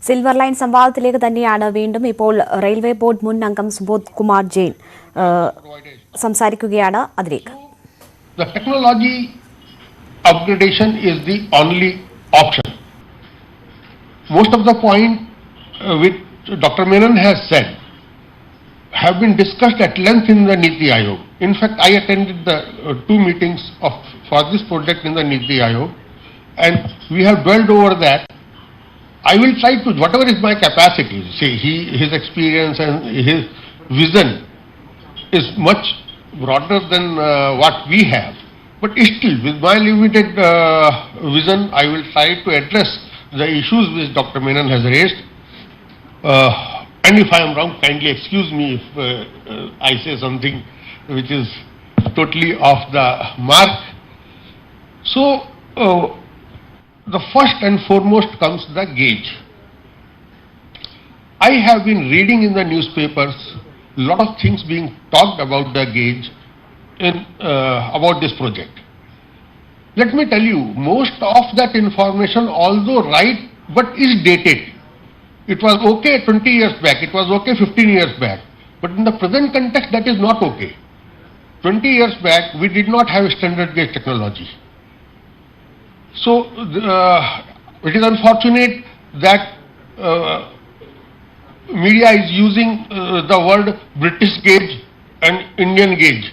Silver line സംവാദത്തിലേക്ക് തന്നെയാണ് വീണ്ടും ഇപ്പോൾ റെയിൽവേ ബോർഡ് മുൻ അംഗം സുബോധ് കുമാർ ജെയിൻ സംസാരിക്കുകയാണ്. അതിലേക്ക് The technology upgradation is the only option. Most of the point which Dr. Menon has said have been discussed at length in the Niti Aayog. In fact, I attended the two meetings for this project in the Niti Aayog, and we have dwelled over that. I will try to, whatever is my capacity, say his experience and his vision is much broader than what we have. But still, with my limited vision, I will try to address the issues which Dr. Menon has raised. And if I am wrong, kindly excuse me if I say something which is totally off the mark. So, the first and foremost comes the gauge. I have been reading in the newspapers a lot of things being talked about the gauge about this project. Let me tell you, most of that information, although right, but is dated. It was okay 20 years back, it was okay 15 years back, but in the present context that is not okay. 20 years back we did not have standard gauge technology. So it is unfortunate that media is using the word British gauge and Indian gauge.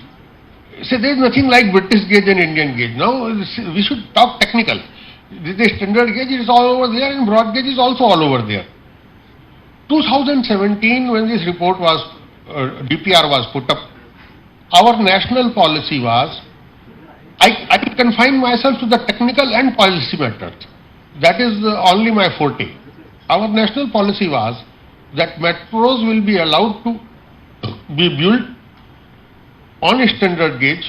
So there is nothing like British gauge and Indian gauge. Now we should talk technical. The standard gauge is all over there and broad gauge is also all over there. 2017, when this report was, DPR was put up, our national policy was, I confine myself to the technical and policy matters. That is only my forte. Our national policy was that metros will be allowed to be built on a standard gauge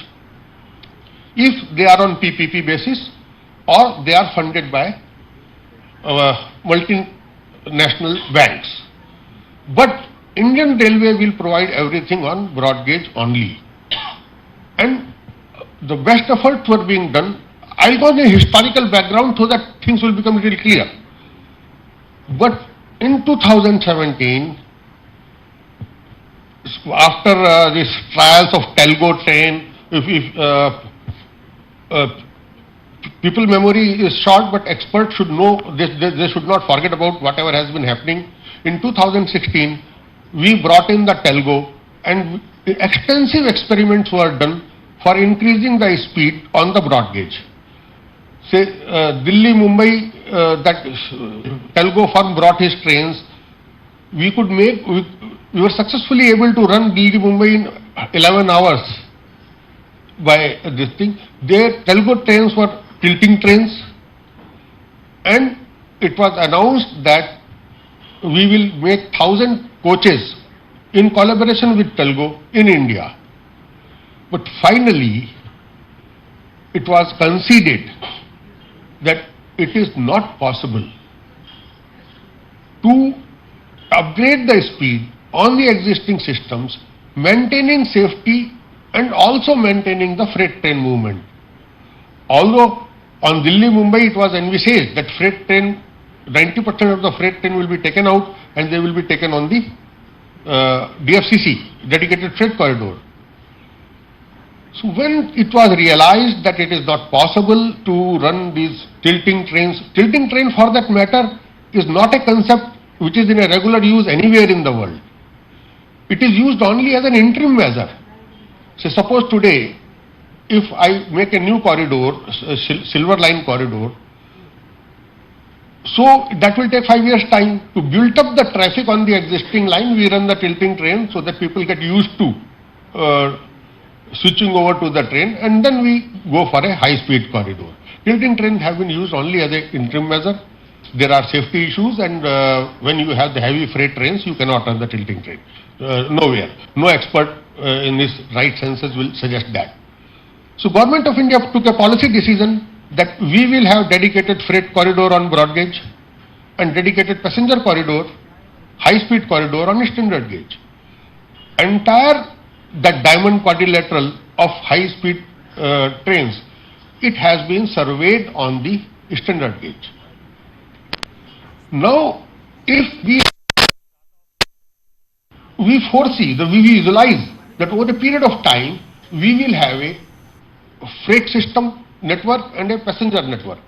if they are on PPP basis or they are funded by multinational banks. But Indian Railway will provide everything on broad gauge only. And the best efforts were being done. I'll go on a historical background so that things will become really clear. But in 2017, after these trials of Telgo train, people memory is short, but experts should know this, they should not forget about whatever has been happening. In 2016, we brought in the Telgo and extensive experiments were done for increasing the speed on the broad gauge. Say Delhi, Mumbai, that Telgo firm brought his trains. We were successfully able to run Delhi, Mumbai in 11 hours by this thing. Their Telgo trains were tilting trains, and it was announced that we will make 1,000 coaches in collaboration with Telgo in India. But finally, it was conceded that it is not possible to upgrade the speed on the existing systems, maintaining safety and also maintaining the freight train movement. Although on Delhi Mumbai it was envisaged that freight train, 90% of the freight train will be taken out and they will be taken on the DFCC, dedicated freight corridor. So when it was realized that it is not possible to run these tilting train for that matter is not a concept which is in a regular use anywhere in the world. It is used only as an interim measure. So suppose today, if I make a new corridor, Silver Line corridor, so that will take 5 years time. To build up the traffic on the existing line, we run the tilting train so that people get used to switching over to the train, and then we go for a high speed corridor. Tilting trains have been used only as an interim measure. There are safety issues, and when you have the heavy freight trains, you cannot run the tilting train. Nowhere. No expert in his right senses will suggest that. So Government of India took a policy decision that we will have dedicated freight corridor on broad gauge and dedicated passenger corridor, high speed corridor on standard gauge. Entire that diamond quadrilateral of high speed trains, it has been surveyed on the standard gauge. Now if we foresee, we visualize that over a period of time, we will have a freight system network and a passenger network.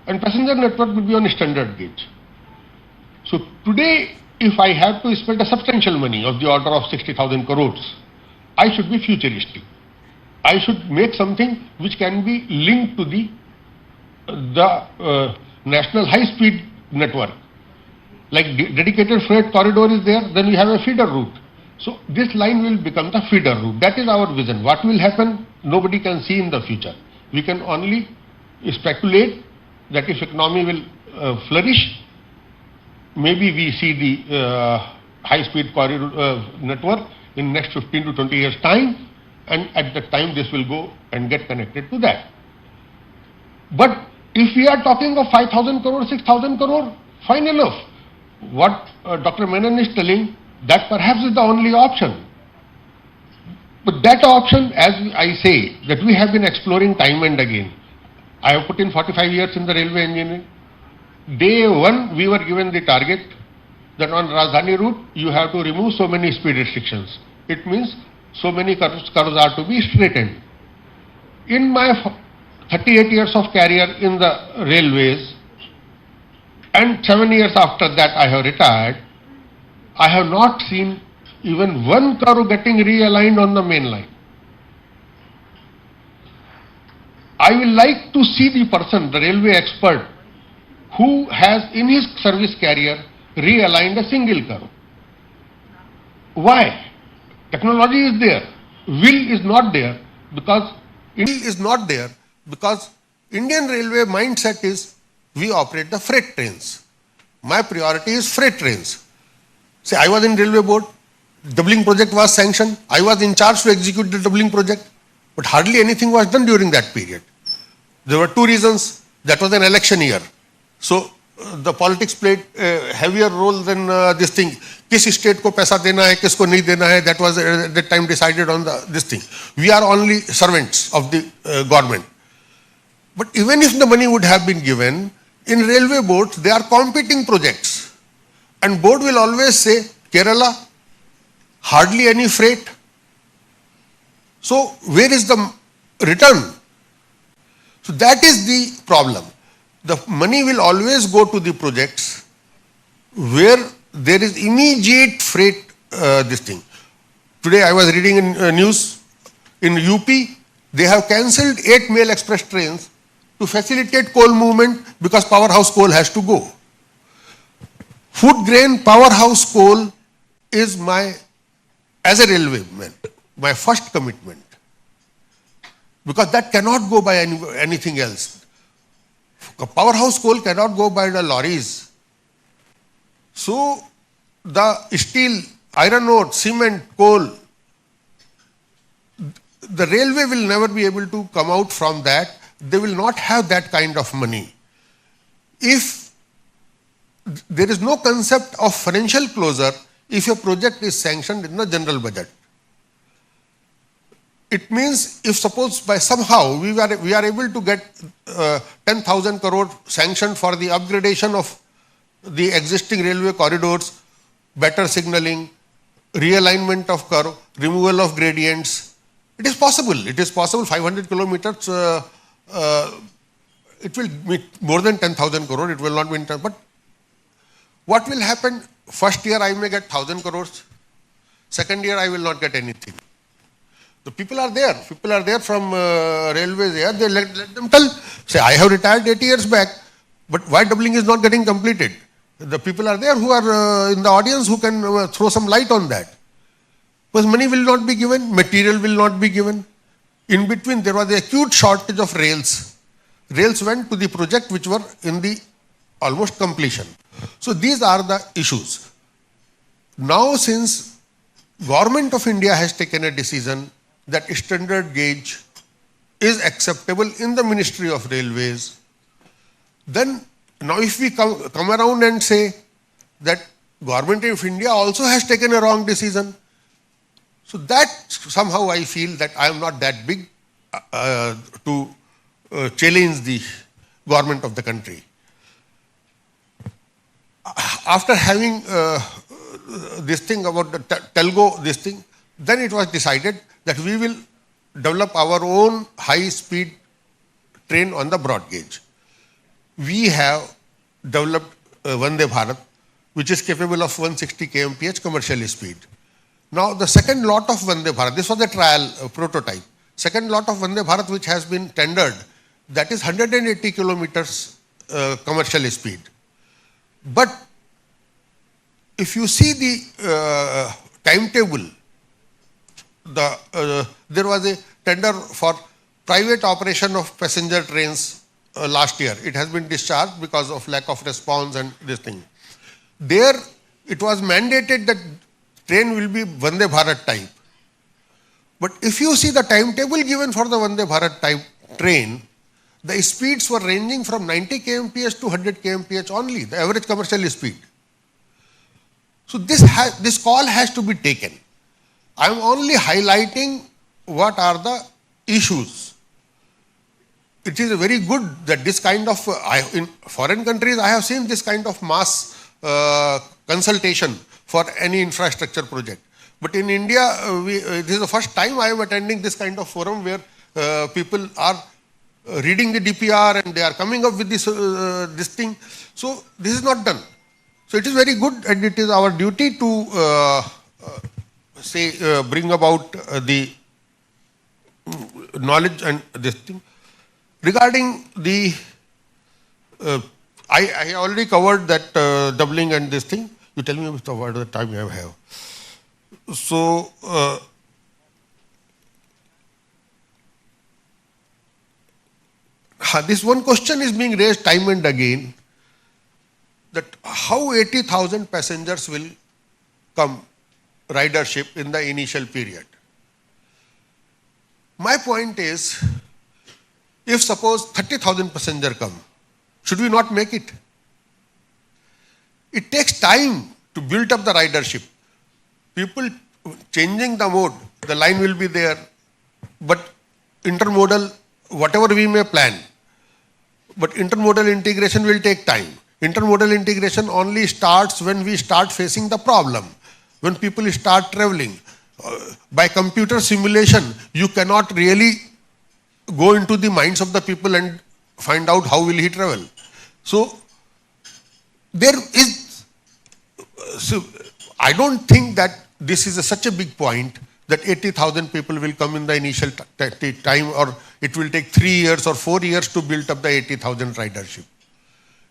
And passenger network will be on a standard gauge. So today, if I have to spend a substantial money of the order of 60,000 crores, I should be futuristic. I should make something which can be linked to the national high-speed network. Like dedicated freight corridor is there, then we have a feeder route. So this line will become the feeder route. That is our vision. What will happen, nobody can see in the future. We can only speculate that if economy will flourish, maybe we see the high-speed corridor network in next 15 to 20 years' time, and at that time this will go and get connected to that. But if we are talking of 5,000 crore, 6,000 crore, fine enough. What Dr. Menon is telling, that perhaps is the only option. But that option, as I say, that we have been exploring time and again. I have put in 45 years in the railway engineering. Day one, we were given the target that on Rajdhani route, you have to remove so many speed restrictions. It means so many curves are to be straightened. In my 38 years of career in the railways, and 7 years after that I have retired, I have not seen even one curve getting realigned on the main line. I will like to see the person, the railway expert, who has in his service career realigned a single curve. Why? Technology is there. Will is not there because Indian Railway mindset is we operate the freight trains. My priority is freight trains. Say, I was in Railway Board, doubling project was sanctioned, I was in charge to execute the doubling project, but hardly anything was done during that period. There were two reasons. That was an election year. So the politics played a heavier role than this thing. Kis state ko paisa dena hai, kisko nahi dena hai, that was at that time decided on this thing. We are only servants of the government. But even if the money would have been given, in railway boards, they are competing projects. And board will always say, Kerala, hardly any freight. So where is the return? So that is the problem. The money will always go to the projects where there is immediate freight this thing. Today I was reading in news, in UP, they have cancelled 8 mail express trains to facilitate coal movement because powerhouse coal has to go. Food grain powerhouse coal is as a railway man, my first commitment. Because that cannot go by anything else. Powerhouse coal cannot go by the lorries. So the steel, iron ore, cement, coal, the railway will never be able to come out from that. They will not have that kind of money. If there is no concept of financial closure, if a project is sanctioned in the general budget, it means if suppose by somehow we are able to get 10,000 crore sanctioned for the upgradation of the existing railway corridors, better signaling, realignment of curve, removal of gradients, it is possible. It is possible. 500 kilometers, it will be more than 10,000 crore. It will not be, but what will happen? First year I may get 1,000 crores. Second year I will not get anything. The people are there. People are there from railways here. They let them tell. Say, I have retired 80 years back, but why doubling is not getting completed? The people are there who are in the audience who can throw some light on that. Because money will not be given, material will not be given. In between, there was an acute shortage of rails. Rails went to the project which were in the almost completion. So these are the issues. Now, since Government of India has taken a decision that standard gauge is acceptable in the Ministry of Railways, then now if we come around and say that Government of India also has taken a wrong decision, so that somehow I feel that I am not that big to challenge the government of the country. after having this thing about the telco, this thing, then it was decided that we will develop our own high-speed train on the broad gauge. We have developed Vande Bharat, which is capable of 160 kmph commercial speed. Now, the second lot of Vande Bharat, this was the trial prototype. Second lot of Vande Bharat, which has been tendered, that is 180 kilometers commercial speed. But if you see the timetable, there was a tender for private operation of passenger trains last year. It has been discharged because of lack of response and this thing. There, it was mandated that train will be Vande Bharat type. But if you see the timetable given for the Vande Bharat type train, the speeds were ranging from 90 kmph to 100 kmph only, the average commercial speed. So this call has to be taken. I am only highlighting what are the issues. It is very good that this kind of, in foreign countries, I have seen this kind of mass consultation for any infrastructure project. But in India, this is the first time I am attending this kind of forum where people are reading the DPR and they are coming up with this thing. So this is not done. So it is very good and it is our duty to bring about the knowledge and this thing. Regarding the, I already covered that doubling and this thing. You tell me what the time I have. So, this one question is being raised time and again, that how 80,000 passengers will come ridership in the initial period. My point is, if suppose 30,000 passengers come, should we not make it? It takes time to build up the ridership. People changing the mode, the line will be there, but intermodal, whatever we may plan, but intermodal integration will take time. Intermodal integration only starts when we start facing the problem, when people start traveling. By computer simulation, you cannot really go into the minds of the people and find out how will he travel. So, there is, I don't think that this is such a big point that 80,000 people will come in the initial time, or it will take 3 years or 4 years to build up the 80,000 ridership.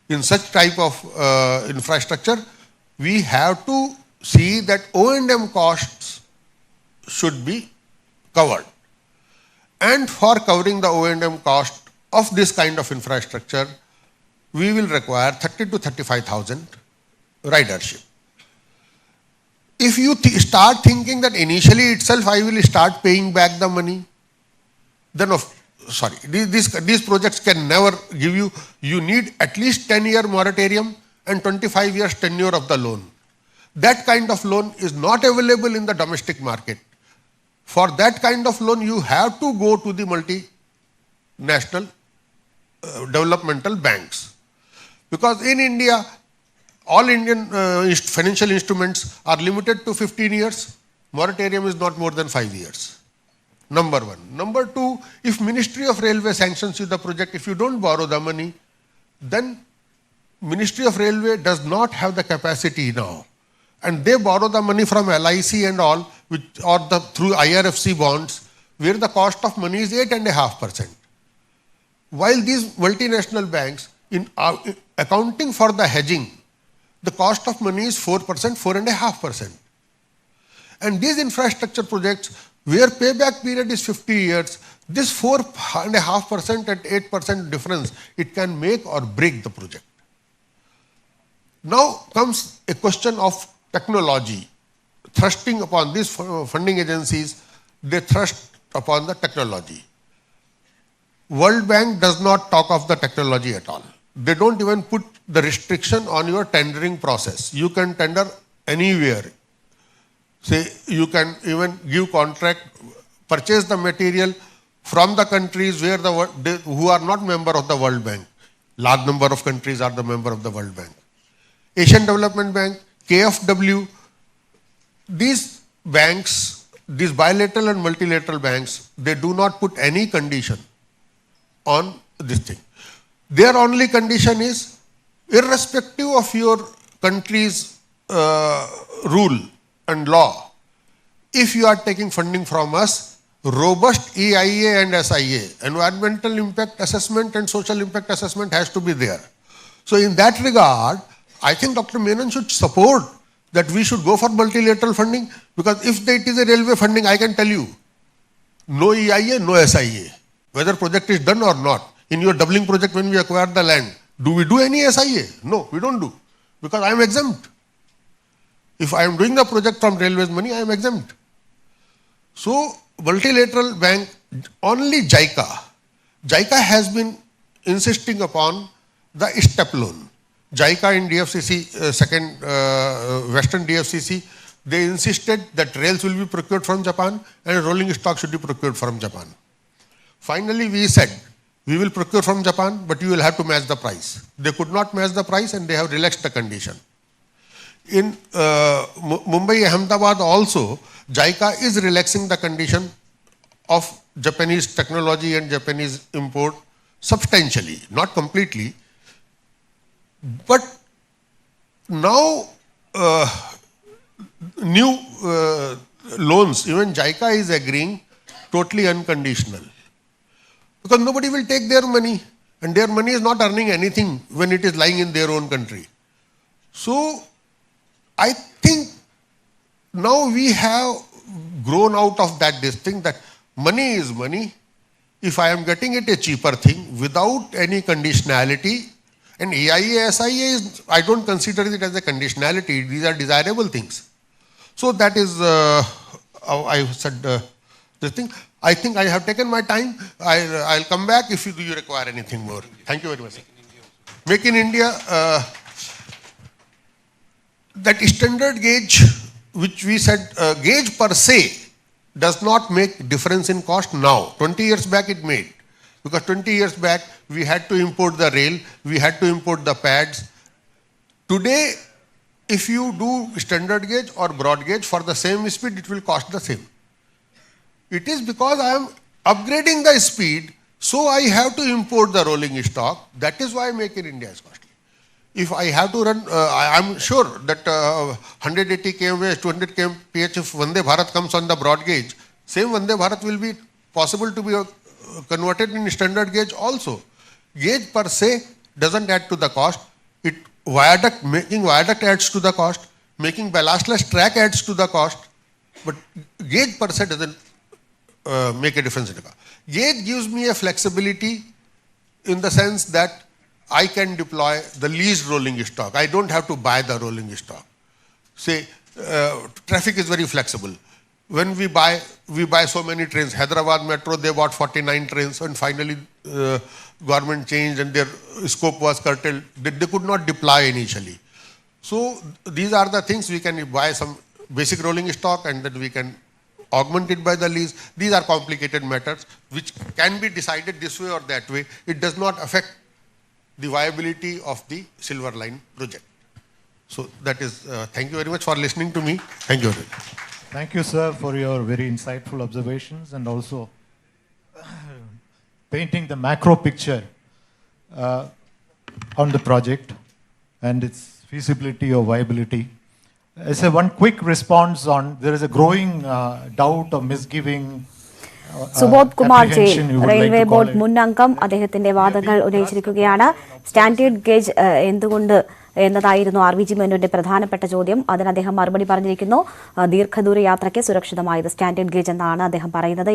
In such type of infrastructure, we have to see that O&M costs should be covered. And for covering the O&M cost of this kind of infrastructure, we will require 30 to 35,000 ridership. If you start thinking that initially itself I will start paying back the money, then these projects can never give you, you need at least 10-year moratorium and 25 years tenure of the loan. That kind of loan is not available in the domestic market. For that kind of loan, you have to go to the multinational developmental banks. Because in India, all Indian financial instruments are limited to 15 years. Moratorium is not more than 5 years. Number one. Number two, if Ministry of Railway sanctions you the project, if you don't borrow the money, then Ministry of Railway does not have the capacity now. And they borrow the money from LIC and all, through IRFC bonds, where the cost of money is 8.5%. While these multinational banks, in accounting for the hedging, the cost of money is 4%, 4.5%. And these infrastructure projects, where payback period is 50 years, this 4.5% and 8% difference, it can make or break the project. Now comes a question of technology. Thrusting upon these funding agencies, they thrust upon the technology. World Bank does not talk of the technology at all. They don't even put the restriction on your tendering process. You can tender anywhere. Say, you can even give contract, purchase the material from the countries where who are not member of the World Bank. Large number of countries are the member of the World Bank. Asian Development Bank, KFW, these banks, these bilateral and multilateral banks, they do not put any condition on this thing. Their only condition is, irrespective of your country's rule and law, if you are taking funding from us, robust EIA and SIA, environmental impact assessment and social impact assessment has to be there. So in that regard, I think Dr. Menon should support that we should go for multilateral funding, because if it is a railway funding, I can tell you, no EIA, no SIA, whether project is done or not. In your doubling project, when we acquire the land, do we do any SIA? No, we don't do, because I am exempt. If I am doing the project from railways money, I am exempt. So multilateral bank, only JICA has been insisting upon the step loan. JICA in DFCC, second Western DFCC, they insisted that rails will be procured from Japan and rolling stock should be procured from Japan. Finally, we said, we will procure from Japan, but you will have to match the price. They could not match the price and they have relaxed the condition. In Mumbai, Ahmedabad also, JICA is relaxing the condition of Japanese technology and Japanese import substantially, not completely. But now, new loans, even JICA is agreeing totally unconditional. Because nobody will take their money, and their money is not earning anything when it is lying in their own country. So, I think now we have grown out of this thing that money is money. If I am getting it a cheaper thing without any conditionality, and EIA, SIA is, I don't consider it as a conditionality. These are desirable things. So that is, I said this thing. I think I have taken my time. I'll come back if you require anything more. Thank you very much. Make in India, that standard gauge, which we said, gauge per se does not make difference in cost now. 20 years back it made. Because 20 years back, we had to import the rail, we had to import the pads. Today, if you do standard gauge or broad gauge for the same speed, it will cost the same. It is because I am upgrading the speed, so I have to import the rolling stock. That is why Make in India is costly. If I have to run, I am sure that 180 km, 200 kmph, if Vande Bharat comes on the broad gauge, same Vande Bharat will be possible to be converted in standard gauge also. Gauge per se doesn't add to the cost. Making viaduct adds to the cost. Making ballastless track adds to the cost. But gauge per se doesn't make a difference in the cost. Gauge gives me a flexibility in the sense that I can deploy the leased rolling stock. I don't have to buy the rolling stock. Say, traffic is very flexible. When we buy so many trains. Hyderabad Metro, they bought 49 trains, and finally government changed and their scope was curtailed. They could not deploy initially. So these are the things. We can buy some basic rolling stock and then we can augment it by the lease. These are complicated matters which can be decided this way or that way. It does not affect the viability of the Silver Line project. So that is, thank you very much for listening to me. Thank you very much. Thank you, sir, for your very insightful observations and also painting the macro picture on the project and its feasibility or viability. As a one quick response on, there is a growing doubt or misgiving. Subodh Kumar Jain railway board മുൻ അംഗം അദ്ദേഹത്തിന്റെ വാദങ്ങൾ ഉന്നയിച്ചിരിക്കുകയാണ്. Standard gauge എന്തുകൊണ്ട് എന്നതായിരുന്നു RVG മേനോന്റെ പ്രധാനപ്പെട്ട ചോദ്യം. അതിന് അദ്ദേഹം മറുപടി പറഞ്ഞിരിക്കുന്നു. ദീർഘദൂര യാത്രയ്ക്ക് സുരക്ഷിതമായത് സ്റ്റാൻഡേർഡ് ഗേജ് എന്നാണ് അദ്ദേഹം പറയുന്നത്.